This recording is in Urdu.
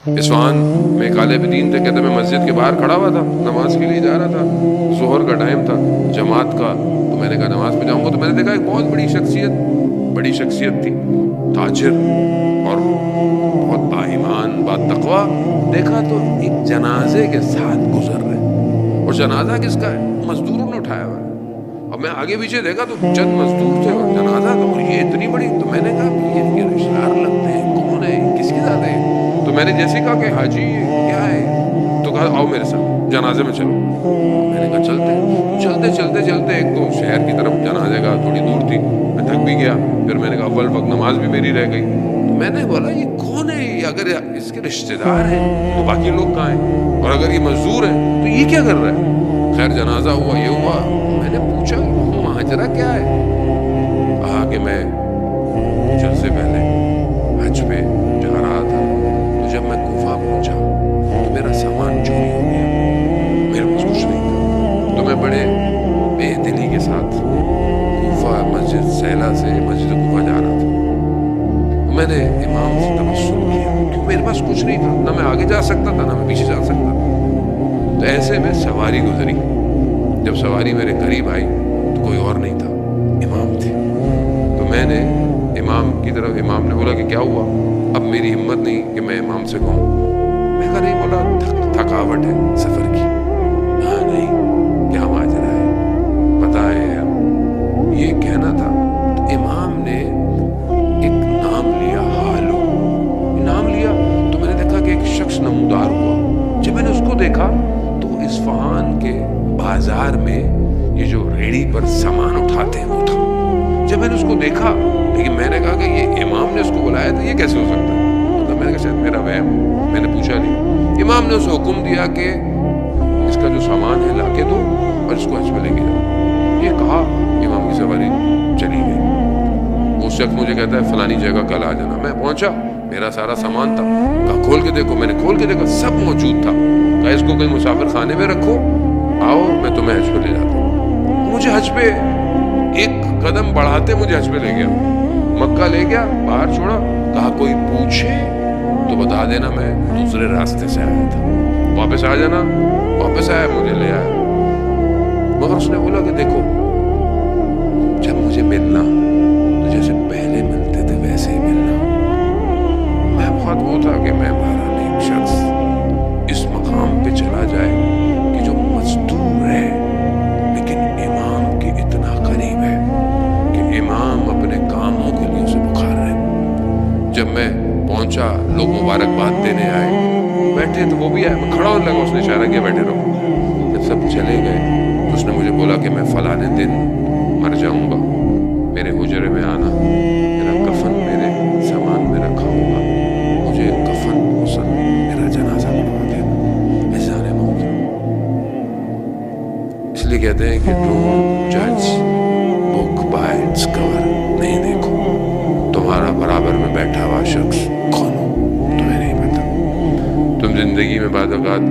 اصفہان میں ایک عالم دین تھے، کہتے میں مسجد کے باہر کھڑا ہوا تھا، نماز کے لیے جا رہا تھا، ظہر کا ٹائم تھا جماعت کا، تو میں نے کہا نماز پہ جاؤں گا، تو میں نے دیکھا ایک بہت بڑی شخصیت تھی، تاجر اور بہت با ایمان با تقویٰ، دیکھا تو ایک جنازے کے ساتھ گزر رہے، اور جنازہ کس کا ہے؟ مزدوروں نے اٹھایا ہوا ہے، اور میں آگے پیچھے دیکھا تو چند مزدور تھے اور جنازہ تھا، اور یہ اتنی بڑی، تو میں نے کہا یہ رشتہ دار لگتے ہیں، کون ہے، کس کی ذات ہے؟ تو میں نے جیسے کہا کہ حاجی کیا ہے، تو کہا آؤ میرے ساتھ جنازے میں چلو، میں نے کہا چلتے ایک تو شہر کی طرف جنازے کا تھوڑی دور تھی، میں تھک بھی گیا، پھر میں نے کہا اول وقت نماز بھی میری رہ گئی، تو میں نے بولا یہ کون ہے، یہ اگر اس کے رشتہ دار ہیں تو باقی لوگ کہاں ہیں، اور اگر یہ مزدور ہے تو یہ کیا کر رہا ہے؟ خیر جنازہ ہوا، یہ ہوا، میں نے پوچھا ماجرا کیا ہے؟ کہا کہ میں کچھ عرصے پہلے حج پہ جا رہا تھا، تو جب میں کوفہ پہنچا تو میرا سامان چوری ہو گیا، میرے پاس کچھ نہیں تھا، تو میں بڑے بے دلی کے ساتھ کوفہ مسجد سیلا سے مسجد کوفہ جا رہا تھا، میں نے امام سے تبسم کیا کیونکہ میرے پاس کچھ نہیں تھا، نہ میں آگے جا سکتا تھا نہ میں پیچھے جا سکتا تھا، تو ایسے میں سواری گزری، جب سواری میرے قریب آئی تو کوئی اور نہیں تھا، امام تھے، تو میں نے امام کی طرف، امام نے بولا کہ کیا ہوا؟ اب میری ہمت نہیں کہ میں امام سے کہوں، میں کہا نہیں، بولا تھکاوٹ ہے سفر کی، ہاں نہیں کیا ماجرا ہے پتہ ہے یہ کہنا تھا، تو امام نے ایک نام لیا، حالو نام لیا، تو میں نے دیکھا کہ ایک شخص نمودار ہوا، جب میں نے اس کو دیکھا تو اصفہان کے بازار میں یہ جو ریڑھی پر سامان اٹھاتے ہیں وہ تھا، جب میں نے اس کو دیکھا، لیکن میں نے کہا کہ یہ امام نے اس کو بلایا تھا، یہ کیسے ہو سکتا ہے؟ مطلب میں نے کہا شاید میرا وہم، میں نے پوچھا نہیں، امام نے اسے حکم دیا کہ اس کا جو سامان ہے لا کے دو اور اس کو حج پہ لے کے جاؤ، یہ کہا امام کی سواری چلی گئی، اس شخص مجھے کہتا ہے فلانی جگہ کل آ جانا، میں پہنچا، میرا سارا سامان تھا، کہا کھول کے دیکھو، میں نے کھول کے دیکھا سب موجود تھا، کہا اس کو کہیں مسافر خانے میں رکھو، آؤ میں تمہیں حج پہ لے جاتا ہوں، مجھے حج پہ ایک قدم بڑھاتے مجھے حج پہ لے گیا، مکہ لے گیا، باہر چھوڑا، کہا کوئی پوچھے تو بتا دینا میں دوسرے راستے سے آیا تھا، واپس آ جانا، واپس آیا مجھے لے آیا، مگر اس نے بولا کہ دیکھو جب مجھے ملنا تو جیسے پہلے ملتے تھے ویسے ہی ملنا، میں بہت وہ تھا کہ میں بہرحال ایک شخص اس مقام پہ چلا جائے کہ جو مزدور ہے لیکن امام کے اتنا قریب ہے کہ امام اپنے کاموں کے لیے اسے پکار رہے، جب میں پہنچا لوگ مبارکباد دینے آئے، بیٹھے تو وہ بھی آئے، میں کھڑا ہونے لگا، اس نے اشارہ کیا بیٹھے رہو، جب سب چلے گئے تو اس نے مجھے بولا کہ میں فلانے دن مر جاؤں گا، میرے حجرے میں آنا، میرا کفن میرے سامان میں رکھا ہوگا، مجھے کفن غسل میرا جنازہ پڑھوا دینا، احسان موت، اس لیے کہتے ہیں کہ ڈونٹ جج بک بائی اٹس کور، نہیں دیکھو تمہارا برابر میں بیٹھا ہوا شخص کون ہو تمہیں نہیں پتا، تم زندگی میں بعض اوقات